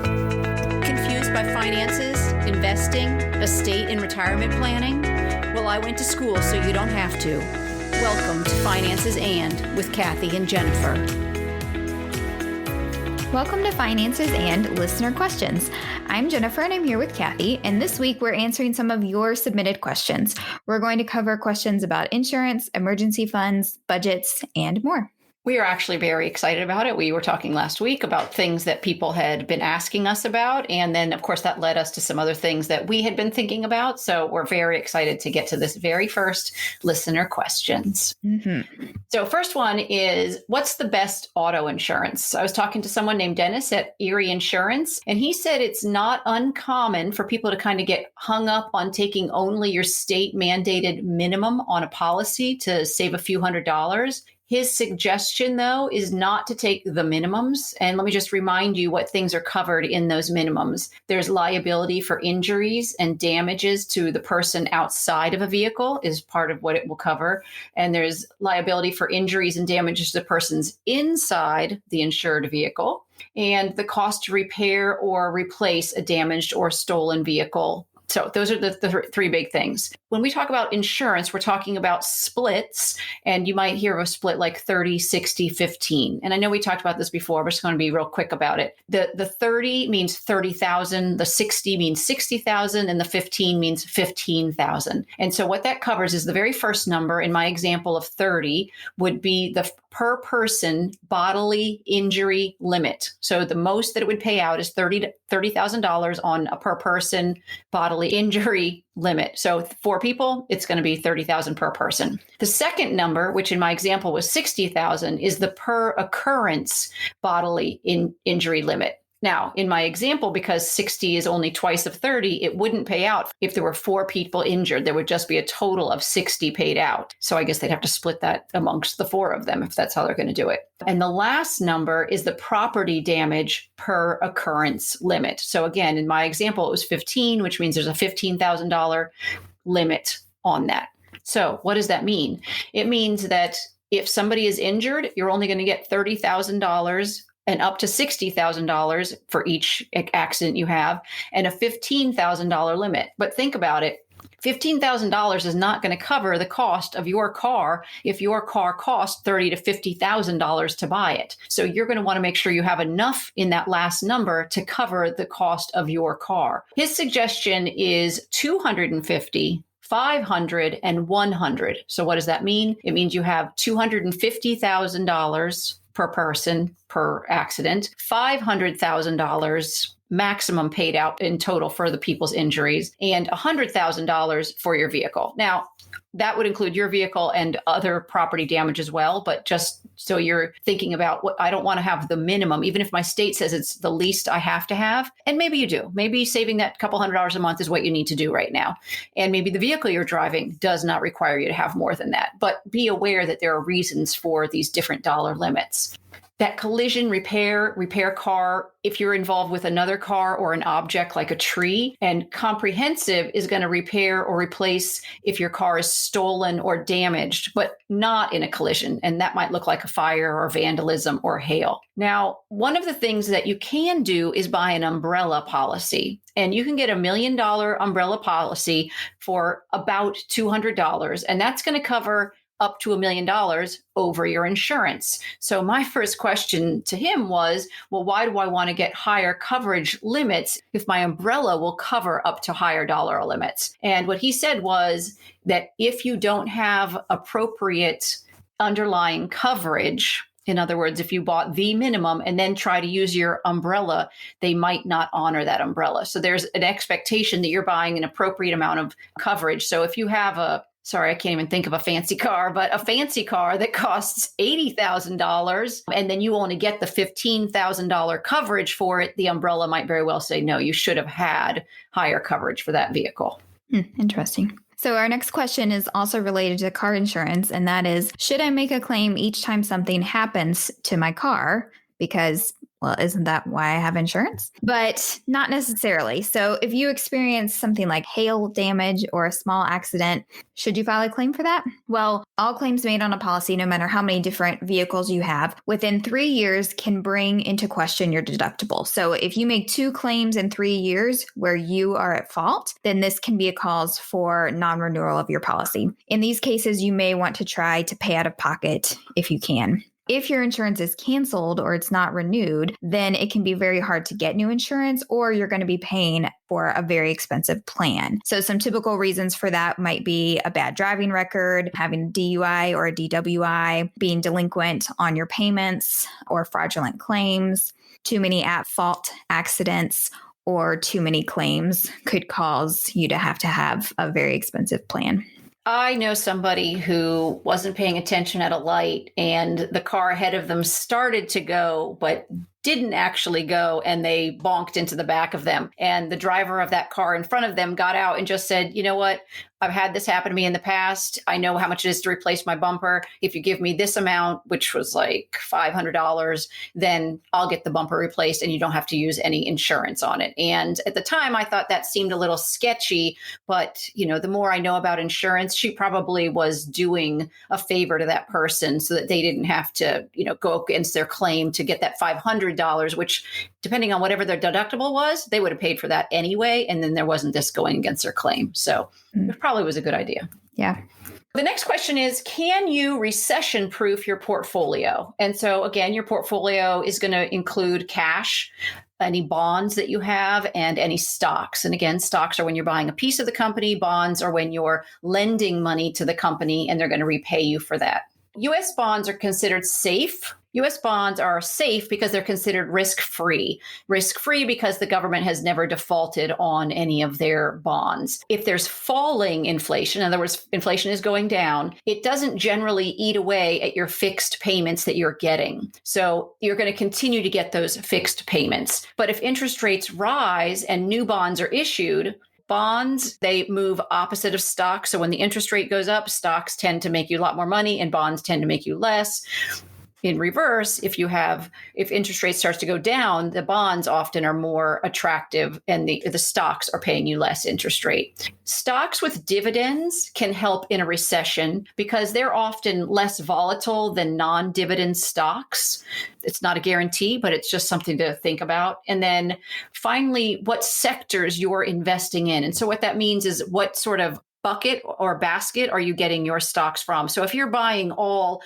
Confused by finances, investing, estate, and retirement planning? Well, I went to school so you don't have to. Welcome to Finances and with Kathy and Jennifer. Welcome to Finances and Listener Questions. I'm Jennifer and I'm here with Kathy, and this week we're answering some of your submitted questions. We're going to cover questions about insurance, emergency funds, budgets, and more. We are actually very excited about it. We were talking last week about things that people had been asking us about. And then, of course, that led us to some other things that we had been thinking about. So we're very excited to get to this very first listener questions. So first one is, what's the best auto insurance? I was talking to someone named Dennis at Erie Insurance, and he said it's not uncommon for people to kind of get hung up on taking only your state mandated minimum on a policy to save a few $100s. His suggestion, though, is not to take the minimums. And let me just remind you what things are covered in those minimums. There's liability for injuries and damages to the person outside of a vehicle is part of what it will cover. And there's liability for injuries and damages to the persons inside the insured vehicle, and the cost to repair or replace a damaged or stolen vehicle. So those are the three big things. When we talk about insurance, we're talking about splits, and you might hear of a split like 30, 60, 15. And I know we talked about this before, but just going to be real quick about it. The 30 means 30,000, the 60 means 60,000, and the 15 means 15,000. And so what that covers is the very first number in my example of 30 would be the per person bodily injury limit. So the most that it would pay out is $30,000 on a per person bodily injury limit. So 4 people, it's going to be $30,000 per person. The second number, which in my example was 60,000, is the per occurrence bodily injury limit. Now, in my example, because 60 is only twice of 30, it wouldn't pay out if there were 4 people injured. There would just be a total of 60 paid out. So I guess they'd have to split that amongst the 4 of them if that's how they're going to do it. And the last number is the property damage per occurrence limit. So again, in my example, it was 15, which means there's a $15,000 limit on that. So what does that mean? It means that if somebody is injured, you're only going to get $30,000 and up to $60,000 for each accident you have, and a $15,000 limit. But think about it. $15,000 is not going to cover the cost of your car if your car costs $30,000 to $50,000 to buy it. So you're going to want to make sure you have enough in that last number to cover the cost of your car. His suggestion is $250,000, $500,000, and $100,000. So what does that mean? It means you have $250,000 per person per accident, $500,000 maximum paid out in total for the people's injuries, and $100,000 for your vehicle. Now, that would include your vehicle and other property damage as well. But just so you're thinking about what I don't want to have the minimum, even if my state says it's the least I have to have. And maybe you do. Maybe saving that couple $100 a month is what you need to do right now. And maybe the vehicle you're driving does not require you to have more than that. But be aware that there are reasons for these different dollar limits. That collision repair car, if you're involved with another car or an object like a tree, and comprehensive is going to repair or replace if your car is stolen or damaged, but not in a collision. And that might look like a fire or vandalism or hail. Now, one of the things that you can do is buy an umbrella policy. And you can get $1 million umbrella policy for about $200. And that's going to cover up to $1 million over your insurance. So my first question to him was, well, why do I want to get higher coverage limits if my umbrella will cover up to higher dollar limits? And what he said was that if you don't have appropriate underlying coverage, in other words, if you bought the minimum and then try to use your umbrella, they might not honor that umbrella. So there's an expectation that you're buying an appropriate amount of coverage. So if you have I can't even think of a fancy car, but a fancy car that costs $80,000, and then you only get the $15,000 coverage for it, the umbrella might very well say, no, you should have had higher coverage for that vehicle. Interesting. So our next question is also related to car insurance, and that is, should I make a claim each time something happens to my car? Because well, isn't that why I have insurance? But not necessarily. So if you experience something like hail damage or a small accident, should you file a claim for that? Well, all claims made on a policy, no matter how many different vehicles you have, within 3 years can bring into question your deductible. So if you make 2 claims in 3 years where you are at fault, then this can be a cause for non-renewal of your policy. In these cases, you may want to try to pay out of pocket if you can. If your insurance is canceled or it's not renewed, then it can be very hard to get new insurance, or you're going to be paying for a very expensive plan. So some typical reasons for that might be a bad driving record, having a DUI or a DWI, being delinquent on your payments, or fraudulent claims, too many at-fault accidents, or too many claims could cause you to have a very expensive plan. I know somebody who wasn't paying attention at a light and the car ahead of them started to go, but didn't actually go, and they bonked into the back of them. And the driver of that car in front of them got out and just said, you know what? I've had this happen to me in the past. I know how much it is to replace my bumper. If you give me this amount, which was like $500, then I'll get the bumper replaced and you don't have to use any insurance on it. And at the time, I thought that seemed a little sketchy, but the more I know about insurance, she probably was doing a favor to that person so that they didn't have to, go against their claim to get that $500, which, depending on whatever their deductible was, they would have paid for that anyway. And then there wasn't this going against their claim. So it probably was a good idea. Yeah. The next question is, can you recession proof your portfolio? And so again, your portfolio is going to include cash, any bonds that you have, and any stocks. And again, stocks are when you're buying a piece of the company. Bonds are when you're lending money to the company and they're going to repay you for that. U.S. bonds are considered safe. U.S. bonds are safe because they're considered risk-free. Risk-free because the government has never defaulted on any of their bonds. If there's falling inflation, in other words, inflation is going down, it doesn't generally eat away at your fixed payments that you're getting. So you're going to continue to get those fixed payments. But if interest rates rise and new bonds are issued, bonds, they move opposite of stocks. So when the interest rate goes up, stocks tend to make you a lot more money and bonds tend to make you less. In reverse, if interest rates starts to go down, the bonds often are more attractive and the stocks are paying you less interest rate. Stocks with dividends can help in a recession because they're often less volatile than non-dividend stocks. It's not a guarantee, but it's just something to think about. And then finally, what sectors you're investing in. And so what that means is what sort of bucket or basket are you getting your stocks from? So if you're buying all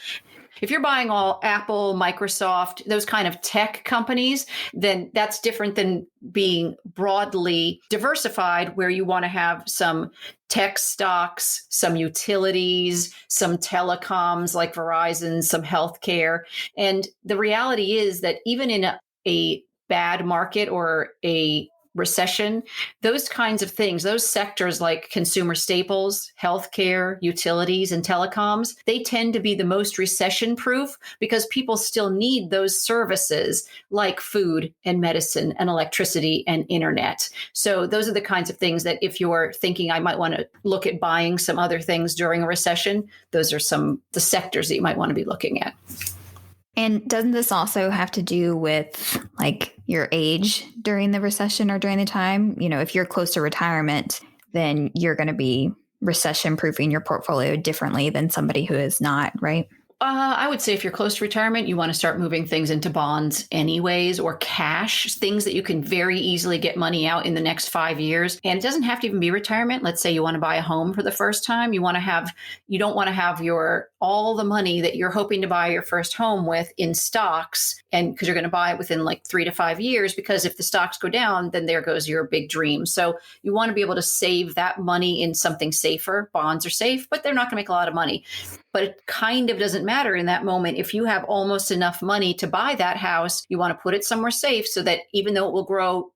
Apple, Microsoft, those kind of tech companies, then that's different than being broadly diversified, where you want to have some tech stocks, some utilities, some telecoms like Verizon, some healthcare. And the reality is that even in a bad market or a recession, those kinds of things, those sectors like consumer staples, healthcare, utilities, and telecoms, they tend to be the most recession proof because people still need those services like food and medicine and electricity and internet. So those are the kinds of things that if you're thinking I might want to look at buying some other things during a recession, those are the sectors that you might want to be looking at. And doesn't this also have to do with like your age during the recession or during the time? If you're close to retirement, then you're going to be recession proofing your portfolio differently than somebody who is not, right? I would say if you're close to retirement, you want to start moving things into bonds anyways, or cash, things that you can very easily get money out in the next 5 years. And it doesn't have to even be retirement. Let's say you want to buy a home for the first time. You don't want to have all the money that you're hoping to buy your first home with in stocks, and because you're going to buy it within like 3 to 5 years, because if the stocks go down, then there goes your big dream. So you want to be able to save that money in something safer. Bonds are safe, but they're not going to make a lot of money. But it kind of doesn't matter in that moment. If you have almost enough money to buy that house, you want to put it somewhere safe so that even though it will grow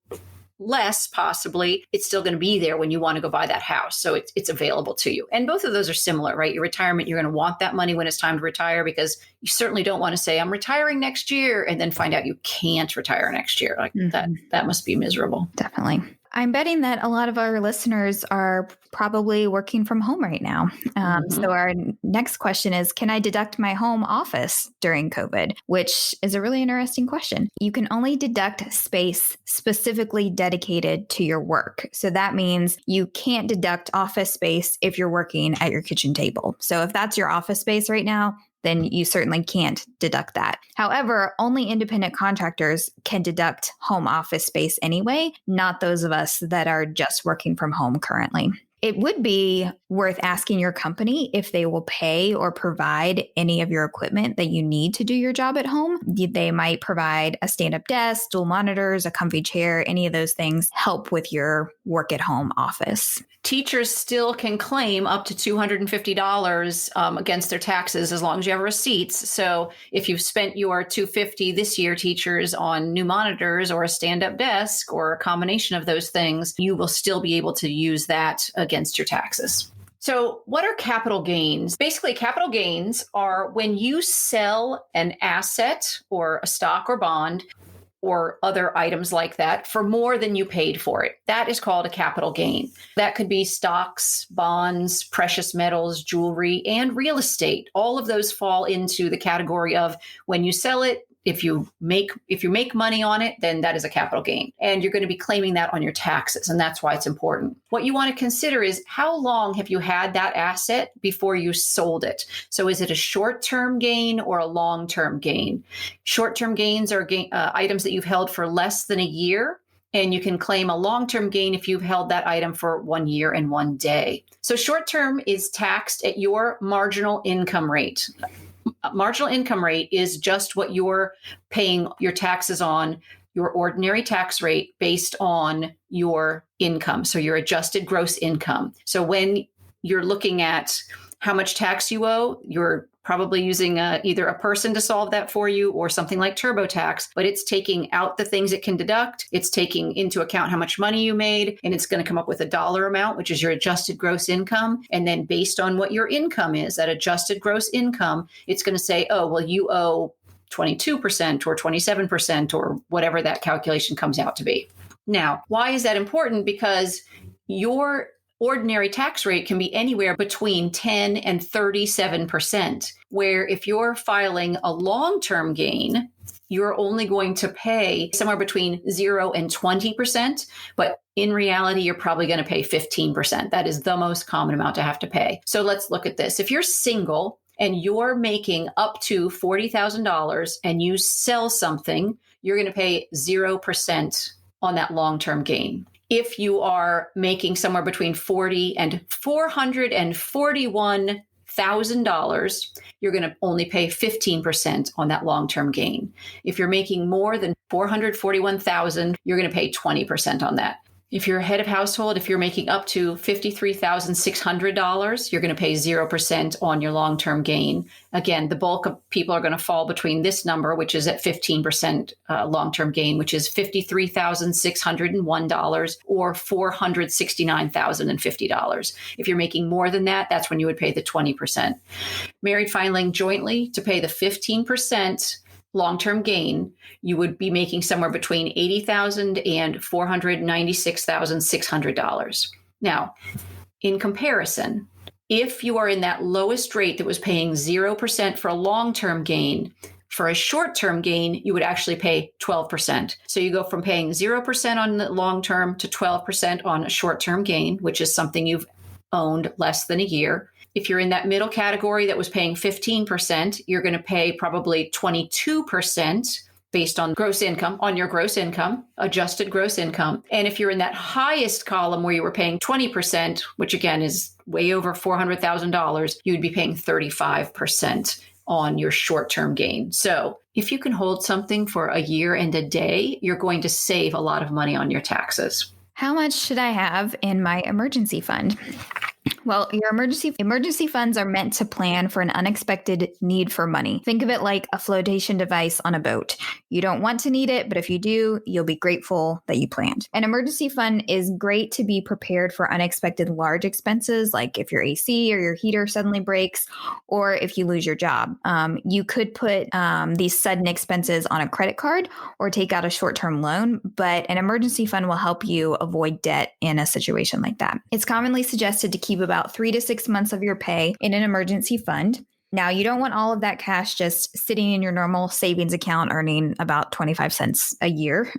less, possibly, it's still going to be there when you want to go buy that house. So it's available to you. And both of those are similar, right? Your retirement, you're going to want that money when it's time to retire, because you certainly don't want to say, I'm retiring next year, and then find out you can't retire next year. Like that must be miserable. Definitely. I'm betting that a lot of our listeners are probably working from home right now. So our next question is, can I deduct my home office during COVID? Which is a really interesting question. You can only deduct space specifically dedicated to your work. So that means you can't deduct office space if you're working at your kitchen table. So if that's your office space right now, then you certainly can't deduct that. However, only independent contractors can deduct home office space anyway, not those of us that are just working from home currently. It would be worth asking your company if they will pay or provide any of your equipment that you need to do your job at home. They might provide a stand-up desk, dual monitors, a comfy chair, any of those things help with your work at home office. Teachers still can claim up to $250 against their taxes as long as you have receipts. So if you've spent your $250 this year, teachers, on new monitors or a stand-up desk or a combination of those things, you will still be able to use that against your taxes. So what are capital gains? Basically, capital gains are when you sell an asset or a stock or bond or other items like that for more than you paid for it. That is called a capital gain. That could be stocks, bonds, precious metals, jewelry, and real estate. All of those fall into the category of when you sell it. If you make money on it, then that is a capital gain. And you're going to be claiming that on your taxes. And that's why it's important. What you want to consider is how long have you had that asset before you sold it? So is it a short-term gain or a long-term gain? Short-term gains are items that you've held for less than a year. And you can claim a long-term gain if you've held that item for 1 year and 1 day. So short-term is taxed at your marginal income rate. Marginal income rate is just what you're paying your taxes on, your ordinary tax rate based on your income. So your adjusted gross income. So when you're looking at how much tax you owe, you're probably using either a person to solve that for you or something like TurboTax, but it's taking out the things it can deduct. It's taking into account how much money you made, and it's going to come up with a dollar amount, which is your adjusted gross income. And then based on what your income is, that adjusted gross income, it's going to say, oh, well, you owe 22% or 27% or whatever that calculation comes out to be. Now, why is that important? Because your ordinary tax rate can be anywhere between 10 and 37%, where if you're filing a long-term gain, you're only going to pay somewhere between 0 and 20%, but in reality, you're probably going to pay 15%. That is the most common amount to have to pay. So let's look at this. If you're single and you're making up to $40,000 and you sell something, you're going to pay 0% on that long-term gain. If you are making somewhere between $40,000 and $441,000, you're going to only pay 15% on that long-term gain. If you're making more than $441,000, you're going to pay 20% on that. If you're a head of household, if you're making up to $53,600, you're going to pay 0% on your long-term gain. Again, the bulk of people are going to fall between this number, which is at 15% long-term gain, which is $53,601 or $469,050. If you're making more than that, that's when you would pay the 20%. Married filing jointly to pay the 15% long-term gain, you would be making somewhere between $80,000 and $496,600. Now, in comparison, if you are in that lowest rate that was paying 0% for a long-term gain, for a short-term gain, you would actually pay 12%. So you go from paying 0% on the long-term to 12% on a short-term gain, which is something you've owned less than a year. If you're in that middle category that was paying 15%, you're going to pay probably 22% based on gross income, on your gross income, adjusted gross income. And if you're in that highest column where you were paying 20%, which again is way over $400,000, you'd be paying 35% on your short-term gain. So if you can hold something for a year and a day, you're going to save a lot of money on your taxes. How much should I have in my emergency fund? Well, your emergency funds are meant to plan for an unexpected need for money. Think of it like a flotation device on a boat. You don't want to need it, but if you do, you'll be grateful that you planned. An emergency fund is great to be prepared for unexpected large expenses, like if your AC or your heater suddenly breaks, or if you lose your job. You could put these sudden expenses on a credit card or take out a short-term loan, but an emergency fund will help you avoid debt in a situation like that. It's commonly suggested to keep about 3 to 6 months of your pay in an emergency fund. Now, you don't want all of that cash just sitting in your normal savings account earning about 25 cents a year.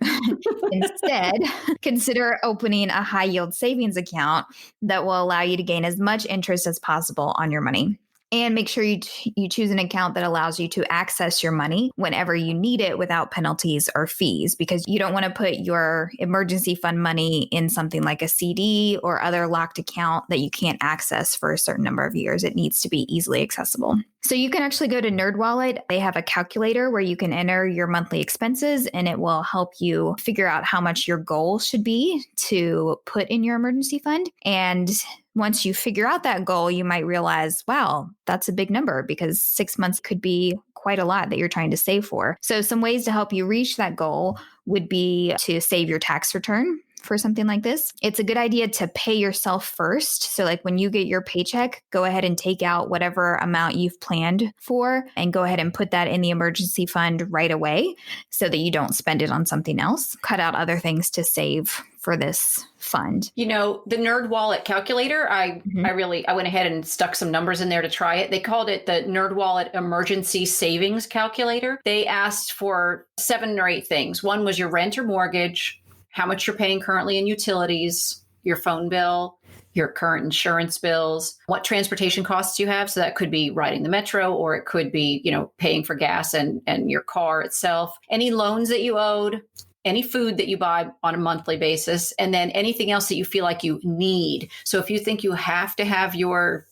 Instead, consider opening a high yield savings account that will allow you to gain as much interest as possible on your money. And make sure you choose an account that allows you to access your money whenever you need it without penalties or fees, because you don't want to put your emergency fund money in something like a CD or other locked account that you can't access for a certain number of years. It needs to be easily accessible. So you can actually go to NerdWallet. They have a calculator where you can enter your monthly expenses, and it will help you figure out how much your goal should be to put in your emergency fund. And once you figure out that goal, you might realize, wow, that's a big number, because 6 months could be quite a lot that you're trying to save for. So some ways to help you reach that goal would be to save your tax return for something like this. It's a good idea to pay yourself first. So like when you get your paycheck, go ahead and take out whatever amount you've planned for and go ahead and put that in the emergency fund right away so that you don't spend it on something else. Cut out other things to save for this fund. You know, the NerdWallet calculator, I went ahead and stuck some numbers in there to try it. They called it the NerdWallet Emergency Savings Calculator. They asked for 7 or 8 things. One was your rent or mortgage, how much you're paying currently in utilities, your phone bill, your current insurance bills, what transportation costs you have. So that could be riding the metro, or it could be, paying for gas and your car itself, any loans that you owed, any food that you buy on a monthly basis, and then anything else that you feel like you need. So if you think you have to have your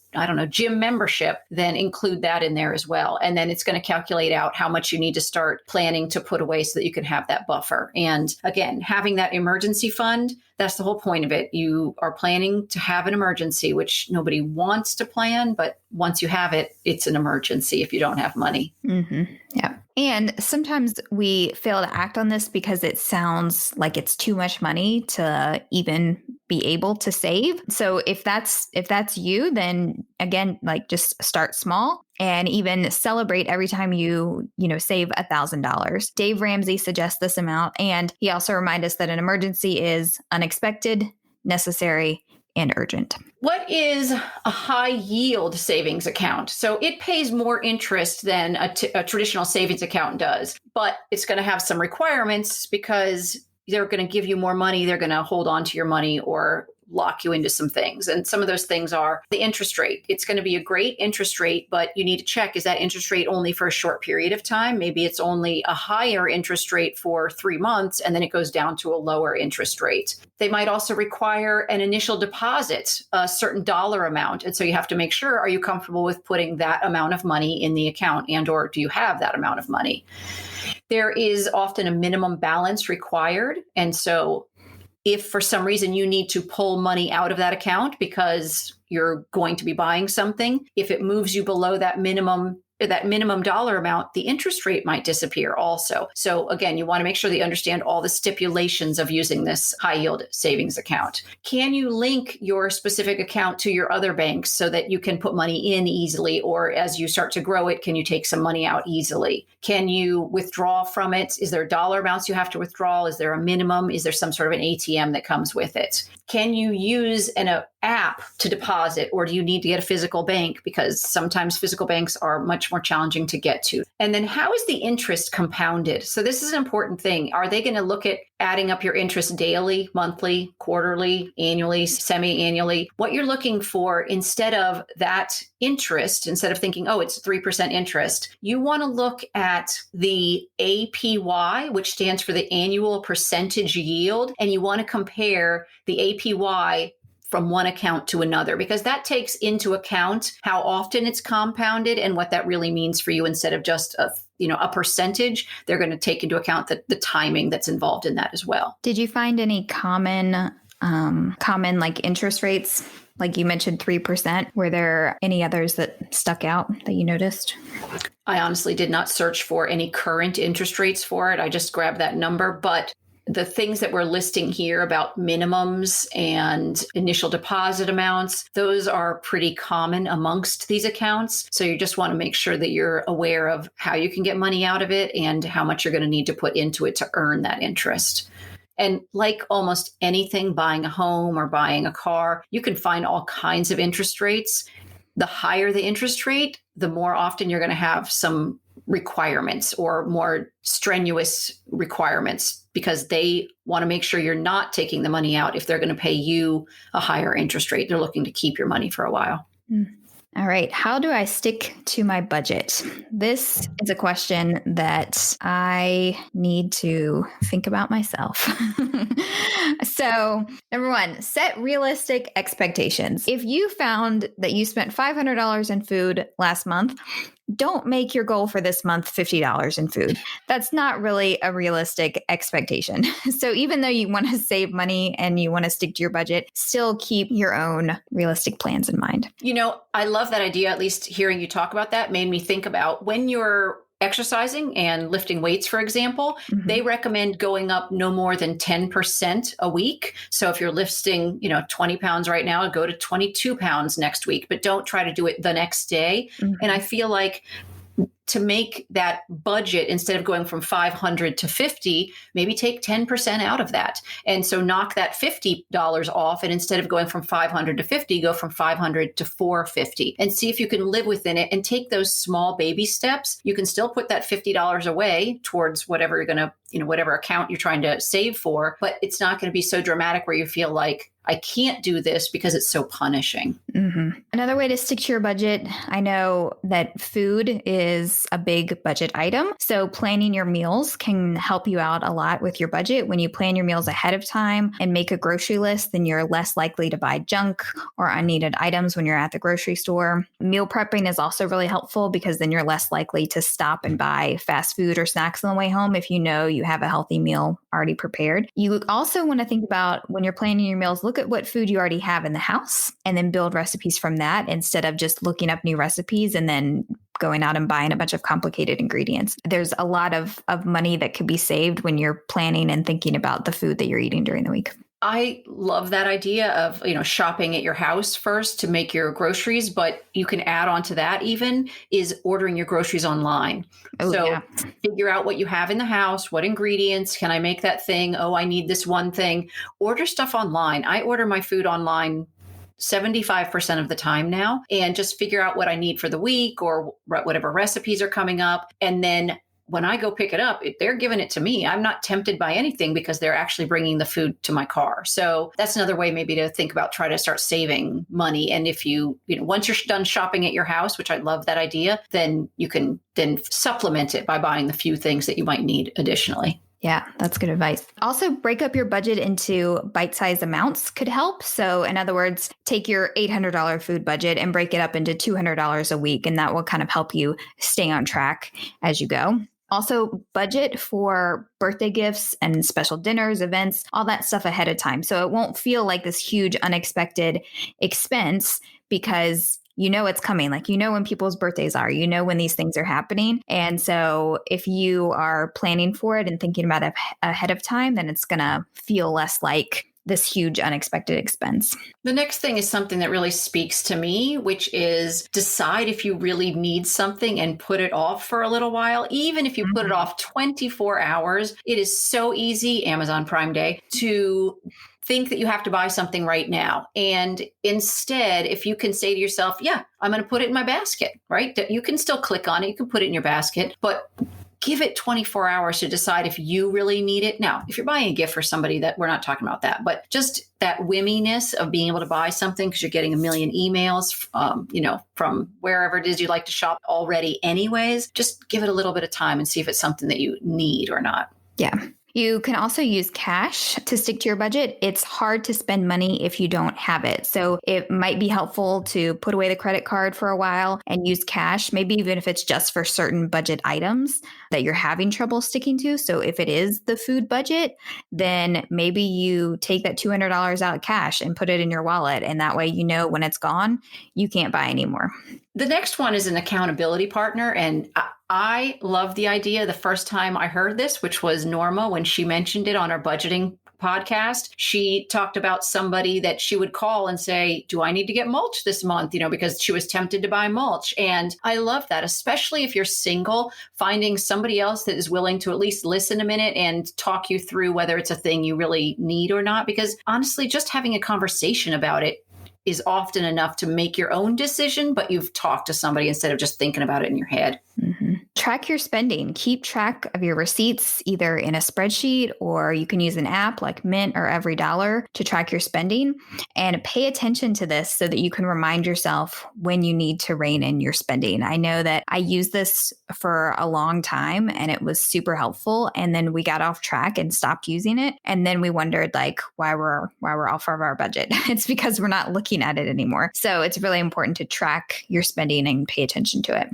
gym membership, then include that in there as well. And then it's going to calculate out how much you need to start planning to put away so that you can have that buffer. And again, having that emergency fund, that's the whole point of it. You are planning to have an emergency, which nobody wants to plan, but once you have it, it's an emergency if you don't have money. Mm-hmm. Yeah. And sometimes we fail to act on this because it sounds like it's too much money to even be able to save. So if that's you, then again, just start small and even celebrate every time you save $1,000. Dave Ramsey suggests this amount, and he also reminds us that an emergency is unexpected, necessary, and urgent. What is a high yield savings account? So it pays more interest than a traditional savings account does, but it's going to have some requirements because they're going to give you more money. They're going to hold on to your money or lock you into some things. And some of those things are the interest rate. It's going to be a great interest rate, but you need to check, is that interest rate only for a short period of time? Maybe it's only a higher interest rate for 3 months, and then it goes down to a lower interest rate. They might also require an initial deposit, a certain dollar amount. And so you have to make sure, are you comfortable with putting that amount of money in the account, and or do you have that amount of money? There is often a minimum balance required. And so if for some reason you need to pull money out of that account because you're going to be buying something, if it moves you below that minimum dollar amount, the interest rate might disappear also. So again, you want to make sure that you understand all the stipulations of using this high yield savings account. Can you link your specific account to your other banks so that you can put money in easily? Or as you start to grow it, can you take some money out easily? Can you withdraw from it? Is there dollar amounts you have to withdraw? Is there a minimum? Is there some sort of an ATM that comes with it? Can you use an app to deposit, or do you need to get a physical bank? Because sometimes physical banks are much more challenging to get to. And then how is the interest compounded? So this is an important thing. Are they going to look at adding up your interest daily, monthly, quarterly, annually, semi-annually? What you're looking for, instead of that interest, instead of thinking, oh, it's 3% interest, you want to look at the APY, which stands for the annual percentage yield, and you want to compare the APY from one account to another, because that takes into account how often it's compounded and what that really means for you. Instead of just a percentage, they're going to take into account the timing that's involved in that as well. Did you find any common like interest rates Like you mentioned 3%. Were there any others that stuck out that you noticed? I honestly did not search for any current interest rates for it. I just grabbed that number. But the things that we're listing here about minimums and initial deposit amounts, those are pretty common amongst these accounts. So you just want to make sure that you're aware of how you can get money out of it and how much you're going to need to put into it to earn that interest. And like almost anything, buying a home or buying a car, you can find all kinds of interest rates. The higher the interest rate, the more often you're going to have some requirements or more strenuous requirements because they want to make sure you're not taking the money out if they're going to pay you a higher interest rate. They're looking to keep your money for a while. All right. How do I stick to my budget? This is a question that I need to think about myself. So, number one, set realistic expectations. If you found that you spent $500 in food last month, don't make your goal for this month $50 in food. That's not really a realistic expectation. So even though you want to save money and you want to stick to your budget, still keep your own realistic plans in mind. You know, I love that idea. At least hearing you talk about that made me think about when you're exercising and lifting weights, for example, they recommend going up no more than 10% a week. So if you're lifting, 20 pounds right now, go to 22 pounds next week, but don't try to do it the next day. And I feel like to make that budget, instead of going from 500 to 50, maybe take 10% out of that. And so knock that $50 off. And instead of going from 500 to 50, go from 500 to 450 and see if you can live within it and take those small baby steps. You can still put that $50 away towards whatever you're going to, whatever account you're trying to save for, but it's not going to be so dramatic where you feel like I can't do this because it's so punishing. Another way to stick to your budget, I know that food is a big budget item. So planning your meals can help you out a lot with your budget. When you plan your meals ahead of time and make a grocery list, then you're less likely to buy junk or unneeded items when you're at the grocery store. Meal prepping is also really helpful because then you're less likely to stop and buy fast food or snacks on the way home if you know you have a healthy meal already prepared. You also want to think about when you're planning your meals, look at what food you already have in the house and then build recipes from that instead of just looking up new recipes and then going out and buying a bunch of complicated ingredients. There's a lot of money that could be saved when you're planning and thinking about the food that you're eating during the week. I love that idea of, shopping at your house first to make your groceries, but you can add on to that even is ordering your groceries online. Figure out what you have in the house, what ingredients, can I make that thing? Oh, I need this one thing. Order stuff online. I order my food online 75% of the time now and just figure out what I need for the week or whatever recipes are coming up. And then when I go pick it up, they're giving it to me. I'm not tempted by anything because they're actually bringing the food to my car. So that's another way maybe to think about, try to start saving money. And if once you're done shopping at your house, which I love that idea, then you can then supplement it by buying the few things that you might need additionally. Yeah, that's good advice. Also, break up your budget into bite-sized amounts could help. So in other words, take your $800 food budget and break it up into $200 a week. And that will kind of help you stay on track as you go. Also, budget for birthday gifts and special dinners, events, all that stuff ahead of time. So it won't feel like this huge unexpected expense because you know it's coming. Like, when people's birthdays are, when these things are happening. And so if you are planning for it and thinking about it ahead of time, then it's going to feel less like this huge unexpected expense. The next thing is something that really speaks to me, which is decide if you really need something and put it off for a little while. Even if you put it off 24 hours, it is so easy, Amazon Prime Day, to think that you have to buy something right now. And instead, if you can say to yourself, yeah, I'm going to put it in my basket, right? You can still click on it. You can put it in your basket, but give it 24 hours to decide if you really need it. Now, if you're buying a gift for somebody, that we're not talking about that, but just that whimminess of being able to buy something because you're getting a million emails, from wherever it is you like to shop already anyways, just give it a little bit of time and see if it's something that you need or not. Yeah. You can also use cash to stick to your budget. It's hard to spend money if you don't have it. So it might be helpful to put away the credit card for a while and use cash, maybe even if it's just for certain budget items that you're having trouble sticking to. So if it is the food budget, then maybe you take that $200 out cash and put it in your wallet. And that way, you know, when it's gone, you can't buy anymore. The next one is an accountability partner. And I love the idea. The first time I heard this, which was Norma, when she mentioned it on our budgeting podcast, she talked about somebody that she would call and say, do I need to get mulch this month? You know, because she was tempted to buy mulch. And I love that, especially if you're single, finding somebody else that is willing to at least listen a minute and talk you through whether it's a thing you really need or not. Because honestly, just having a conversation about it is often enough to make your own decision, but you've talked to somebody instead of just thinking about it in your head. Mm-hmm. Track your spending. Keep track of your receipts either in a spreadsheet, or you can use an app like Mint or Every Dollar to track your spending, and pay attention to this so that you can remind yourself when you need to rein in your spending. I know that I used this for a long time and it was super helpful. And then we got off track and stopped using it. And then we wondered why we're off of our budget. It's because we're not looking at it anymore. So it's really important to track your spending and pay attention to it.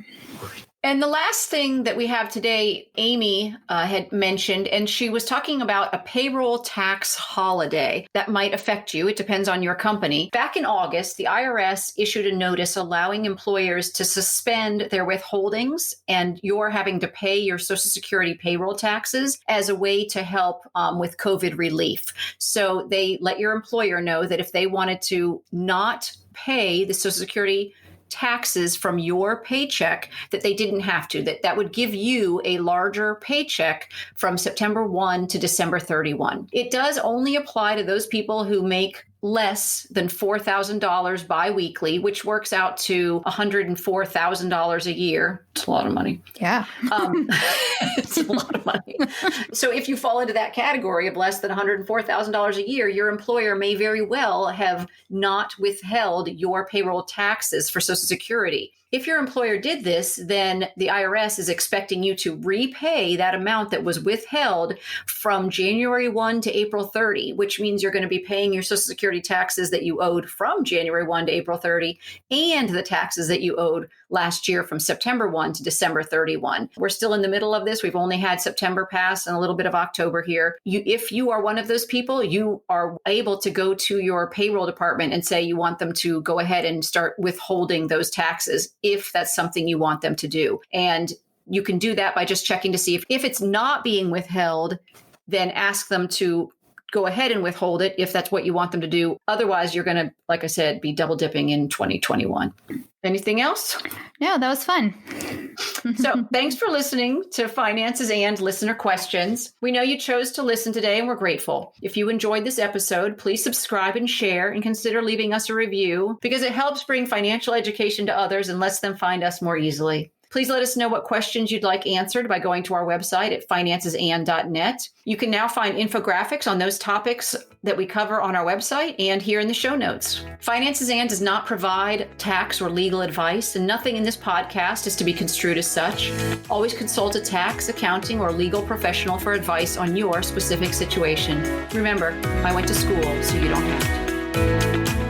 And the last thing that we have today, Amy had mentioned, and she was talking about a payroll tax holiday that might affect you. It depends on your company. Back in August, the IRS issued a notice allowing employers to suspend their withholdings, and you're having to pay your Social Security payroll taxes as a way to help with COVID relief. So they let your employer know that if they wanted to not pay the Social Security taxes from your paycheck, that they didn't have to, that would give you a larger paycheck from September 1 to December 31. It does only apply to those people who make less than $4,000 biweekly, which works out to $104,000 a year. It's a lot of money. Yeah. It's a lot of money. So if you fall into that category of less than $104,000 a year, your employer may very well have not withheld your payroll taxes for Social Security. If your employer did this, then the IRS is expecting you to repay that amount that was withheld from January 1 to April 30, which means you're going to be paying your Social Security taxes that you owed from January 1 to April 30 and the taxes that you owed last year from September 1 to December 31. We're still in the middle of this. We've only had September pass and a little bit of October here. If you are one of those people, you are able to go to your payroll department and say you want them to go ahead and start withholding those taxes if that's something you want them to do. And you can do that by just checking to see if it's not being withheld, then ask them to go ahead and withhold it if that's what you want them to do. Otherwise, you're going to, like I said, be double dipping in 2021. Anything else? No, that was fun. So thanks for listening to Finances and Listener Questions. We know you chose to listen today and we're grateful. If you enjoyed this episode, please subscribe and share and consider leaving us a review because it helps bring financial education to others and lets them find us more easily. Please let us know what questions you'd like answered by going to our website at financesand.net. You can now find infographics on those topics that we cover on our website and here in the show notes. Finances and does not provide tax or legal advice, and nothing in this podcast is to be construed as such. Always consult a tax, accounting, or legal professional for advice on your specific situation. Remember, I went to school, so you don't have to.